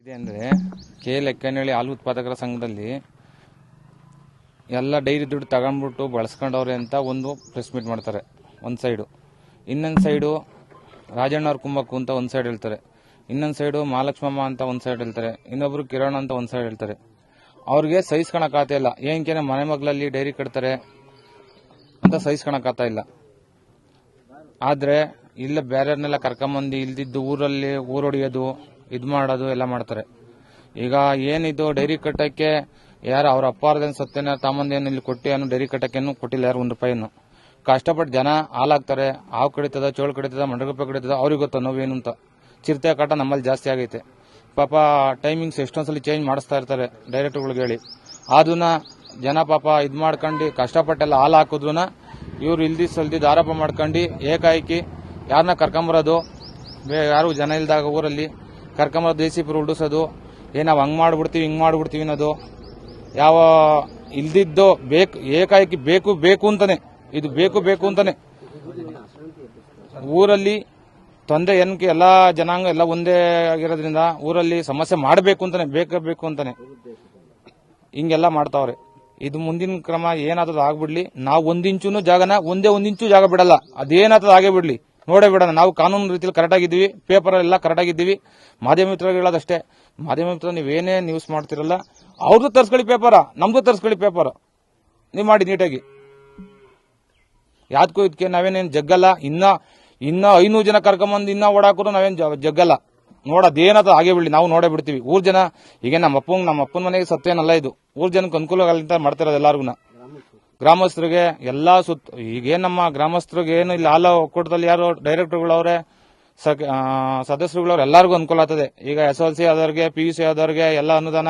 ಇದೆ ಅಂದರೆ ಕೆ ಲೆಕ್ಕನಹಳ್ಳಿ ಹಾಲು ಉತ್ಪಾದಕರ ಸಂಘದಲ್ಲಿ ಎಲ್ಲ ಡೈರಿ ದುಡ್ಡು ತಗೊಂಡ್ಬಿಟ್ಟು ಬಳಸ್ಕೊಂಡವ್ರೆ ಅಂತ ಒಂದು ಪ್ರೆಸ್ ಮೀಟ್ ಮಾಡ್ತಾರೆ ಒಂದು ಸೈಡು. ಇನ್ನೊಂದು ಸೈಡು ರಾಜಣ್ಣವ್ರ ಕುಂಬಕ್ಕು ಅಂತ ಒಂದು ಸೈಡ್ ಹೇಳ್ತಾರೆ. ಇನ್ನೊಂದು ಸೈಡು ಮಹಾಲಕ್ಷ್ಮಮ್ಮ ಅಂತ ಒಂದು ಸೈಡ್ ಹೇಳ್ತಾರೆ. ಇನ್ನೊಬ್ರು ಕಿರಣ್ ಅಂತ ಒಂದು ಸೈಡ್ ಹೇಳ್ತಾರೆ. ಅವ್ರಿಗೆ ಸಹಿಸ್ಕೊಳಕ್ಕಾಗ್ತಾ ಇಲ್ಲ. ಏನಕ್ಕೆ ಮನೆ ಮಗಳಲ್ಲಿ ಡೈರಿ ಕಟ್ತಾರೆ ಅಂತ ಸಹಿಸ್ಕೊಳಕ್ಕಾಗ್ತಾ ಇಲ್ಲ. ಆದರೆ ಇಲ್ಲ ಬೇರೆಯವ್ರನ್ನೆಲ್ಲ ಕರ್ಕೊಂಬಂದು ಇಲ್ದಿದ್ದು ಊರಲ್ಲಿ ಊರೊಡೆಯೋದು ಇದು ಮಾಡೋದು ಎಲ್ಲ ಮಾಡ್ತಾರೆ. ಈಗ ಏನಿದು ಡೈರಿ ಕಟ್ಟಕ್ಕೆ ಯಾರು ಅವ್ರ ಅಪ್ಪಾರ್ದೇನು ಸತ್ತೇನ ತಾಮಂದೇನು ಇಲ್ಲಿ ಕೊಟ್ಟು ಏನು ಡೈರಿ ಕಟ್ಟಕ್ಕೇನು ಕೊಟ್ಟಿಲ್ಲ ಯಾರು ₹1. ಕಷ್ಟಪಟ್ಟು ಜನ ಹಾಲಾಗ್ತಾರೆ. ಹಾವು ಕಡಿತದ, ಚೋಳು ಕಡಿತದ, ಮಂಡಗಪ್ಪೆ ಕಡಿತದ, ಅವ್ರಿಗೆ ಗೊತ್ತ ನೋವೇನು ಅಂತ. ಚಿರತೆ ಕಾಟ ನಮ್ಮಲ್ಲಿ ಜಾಸ್ತಿ ಆಗೈತೆ. ಪಾಪ ಟೈಮಿಂಗ್ಸ್ ಎಷ್ಟೊಂದ್ಸಲಿ ಚೇಂಜ್ ಮಾಡಿಸ್ತಾ ಇರ್ತಾರೆ ಡೈರೆಕ್ಟರ್ಗಳಿಗೆ ಹೇಳಿ. ಅದನ್ನ ಜನ ಪಾಪ ಇದು ಮಾಡ್ಕೊಂಡು ಕಷ್ಟಪಟ್ಟೆಲ್ಲ ಹಾಲು ಹಾಕಿದ್ರು ಇವ್ರು ಇಲ್ದಿ ಸಲ್ದಿದ್ದು ಆರೋಪ ಮಾಡ್ಕೊಂಡು ಏಕಾಏಕಿ ಯಾರನ್ನ ಕರ್ಕೊಂಬರೋದು, ಯಾರು ಜನ ಇಲ್ದಾಗ ಊರಲ್ಲಿ ಕರ್ಕೊಂಬರೋದು, ದೇಸಿಪುರ ಉಲ್ಡಿಸೋದು, ನಾವು ಹಂಗೆ ಮಾಡ್ಬಿಡ್ತೀವಿ ಹಿಂಗೆ ಮಾಡ್ಬಿಡ್ತೀವಿ ಅನ್ನೋದು. ಯಾವ ಇಲ್ದಿದ್ದು ಬೇಕು ಏಕಾಏಕಿ ಬೇಕು ಬೇಕು ಅಂತಾನೆ, ಇದು ಬೇಕು ಬೇಕು ಅಂತಾನೆ. ಊರಲ್ಲಿ ತೊಂದರೆ ಏನಕ್ಕೆ ಎಲ್ಲಾ ಜನಾಂಗ ಎಲ್ಲ ಒಂದೇ ಆಗಿರೋದ್ರಿಂದ ಊರಲ್ಲಿ ಸಮಸ್ಯೆ ಮಾಡಬೇಕು ಅಂತಾನೆ, ಬೇಕು ಅಂತಾನೆ ಹಿಂಗೆಲ್ಲ ಮಾಡ್ತಾವ್ರೆ. ಇದು ಮುಂದಿನ ಕ್ರಮ ಏನಾಗ್ತದ ಆಗ್ಬಿಡ್ಲಿ. ನಾವು ಒಂದಿಂಚೂ ಜಾಗನ ಒಂದಿಂಚು ಜಾಗ ಬಿಡಲ್ಲ. ಅದೇನಾಗ್ತದ ಆಗೇ ಬಿಡ್ಲಿ, ನೋಡೇ ಬಿಡೋಣ. ನಾವು ಕಾನೂನು ರೀತಿಯಲ್ಲಿ ಕರೆಕ್ಟ್ ಆಗಿದ್ದೀವಿ, ಪೇಪರ್ ಎಲ್ಲ ಕರೆಕ್ಟ್ ಆಗಿದ್ದೀವಿ. ಮಾಧ್ಯಮ ಮಿತ್ರರಿಗೆ ಹೇಳೋದಷ್ಟೇ, ಮಾಧ್ಯಮ ಮಿತ್ರ ನೀವೇನೇ ನ್ಯೂಸ್ ಮಾಡ್ತಿರಲ್ಲ ಅವ್ರದ್ದು ತರ್ಸ್ಕೊಳ್ಳಿ ಪೇಪರ, ನಮ್ದು ತರ್ಸ್ಕೊಳ್ಳಿ ಪೇಪರ್, ನೀವು ಮಾಡಿ ನೀಟಾಗಿ. ಯಾವ್ದಕ್ಕೂ ಇದಕ್ಕೆ ನಾವೇನೇನು ಜಗ್ಗಲ್ಲ. ಇನ್ನ 500 ಜನ ಕರ್ಕೊಂಬಂದು ಇನ್ನ ಓಡಾಕೋರು ನಾವೇನು ಜಗ್ಗಲ್ಲ. ನೋಡೋದೇನಾದ ಹಾಗೆ ಬಿಡ್ಲಿ, ನಾವು ನೋಡೇ ಬಿಡ್ತೀವಿ. ಊರ್ ಜನ ಈಗ ನಮ್ಮ ಅಪ್ಪನ ಮನೆಗೆ ಸತ್ತೇನಲ್ಲ, ಇದು ಊರ್ ಜನಕ್ಕೆ ಅನುಕೂಲ ಆಗಲಿಂತ ಮಾಡ್ತಿರೋದು ಎಲ್ಲಾರ್ಗು. ಗ್ರಾಮಸ್ಥರಿಗೆ ಎಲ್ಲಾ ಈಗೇನ್ ನಮ್ಮ ಗ್ರಾಮಸ್ಥರಿಗೆ ಏನು ಇಲ್ಲಿ ಹಾಲು ಒಕ್ಕೂಟದಲ್ಲಿ ಯಾರು ಡೈರೆಕ್ಟರ್ಗಳವ್ರೆ, ಸದಸ್ಯರುಗಳವ್ರು ಎಲ್ಲರಿಗೂ ಅನುಕೂಲ ಆಗ್ತದೆ. ಈಗ SLC ಆದವ್ರಿಗೆ, PUC ಆದವ್ರಿಗೆ ಎಲ್ಲ ಅನುದಾನ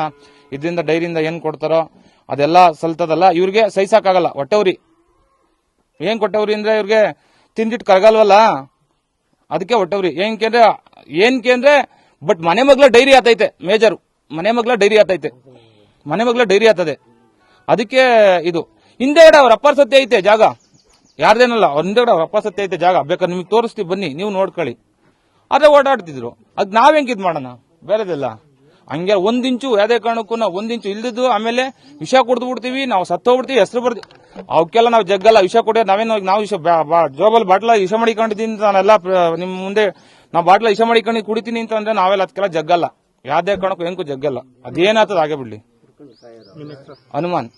ಇದರಿಂದ ಡೈರಿಯಿಂದ ಏನ್ ಕೊಡ್ತಾರೋ ಅದೆಲ್ಲ ಸಲ್ತದಲ್ಲ. ಇವ್ರಿಗೆ ಸಹಿಸಕ್ಕಾಗಲ್ಲ. ಹೊಟ್ಟೆವ್ರಿ ಏನ್ ಕೊಟ್ಟವ್ರಿ ಅಂದ್ರೆ ಇವ್ರಿಗೆ ತಿಂದಿಟ್ಟು ಕರಗಲ್ವಲ್ಲ, ಅದಕ್ಕೆ ಹೊಟ್ಟವ್ರಿ. ಏನಕ್ಕೆ ಅಂದ್ರೆ ಬಟ್ ಮನೆ ಮಗ್ಲ ಡೈರಿ ಆತೈತೆ. ಮೇಜರ್ ಮನೆ ಮಗ್ಲ ಡೈರಿ ಆತದೆ. ಅದಕ್ಕೆ ಇದು ಹಿಂದೆಗಡೆ ಅವ್ರ ಅಪ್ಪರ್ ಸತ್ಯ ಐತೆ ಜಾಗ, ಯಾರ್ದೇನಲ್ಲ ಅವ್ರ ಹಿಂದೆಗಡೆ ಅವ್ರ ಅಪ್ಪ ಸತ್ಯ ಐತೆ ಜಾಗ. ಬೇಕಾದ್ರೆ ನಿಮ್ಗೆ ತೋರಿಸ್ತೀವಿ, ಬನ್ನಿ ನೀವು ನೋಡ್ಕೊಳ್ಳಿ. ಅದೇ ಓಡಾಡ್ತಿದ್ರು. ಅದ್ ನಾವ್ ಹೆಂಗಿದ್ ಮಾಡೋಣ, ಬೇರೆದೆಲ್ಲ ಹಂಗೆ ಒಂದಿಂಚು ಯಾವುದೇ ಕಾರಣಕ್ಕೂ ನಾವು ಒಂದಿಂಚು ಇಲ್ದಿದ್ದು ಆಮೇಲೆ ವಿಷ ಕುಡ್ದು ಬಿಡ್ತೀವಿ, ನಾವು ಸತ್ತೋಗ್ಬಿಡ್ತೀವಿ, ಹೆಸರು ಬರ್ತೀವಿ. ಅವಕ್ಕೆಲ್ಲ ನಾವು ಜಗ್ಗಲ್ಲ. ವಿಷ ಕೊಡ ನಾವು ವಿಷ ಜೋಬಲ್ ಬಾಟ್ಲ ವಿಷ ಮಾಡಿಕೊಂಡಿದ್ದೀನಿ ಅಂತ ನಾನೆಲ್ಲ ನಿಮ್ ಮುಂದೆ ನಾವು ಬಾಟ್ಲ ವಿಷ ಮಾಡಿಕೊಂಡು ಕುಡಿತೀನಿ ಅಂತ ಅಂದ್ರೆ ನಾವೆಲ್ಲ ಅದಕ್ಕೆಲ್ಲ ಜಗ್ಗಲ್ಲ. ಯಾವುದೇ ಕಾರಣಕ್ಕೂ ಹೆಂಗೂ ಜಗ್ಗಲ್ಲ. ಅದೇನಾಗ್ತದ ಹಾಗೆ ಬಿಡ್ಲಿ. ಹನುಮಾನ್.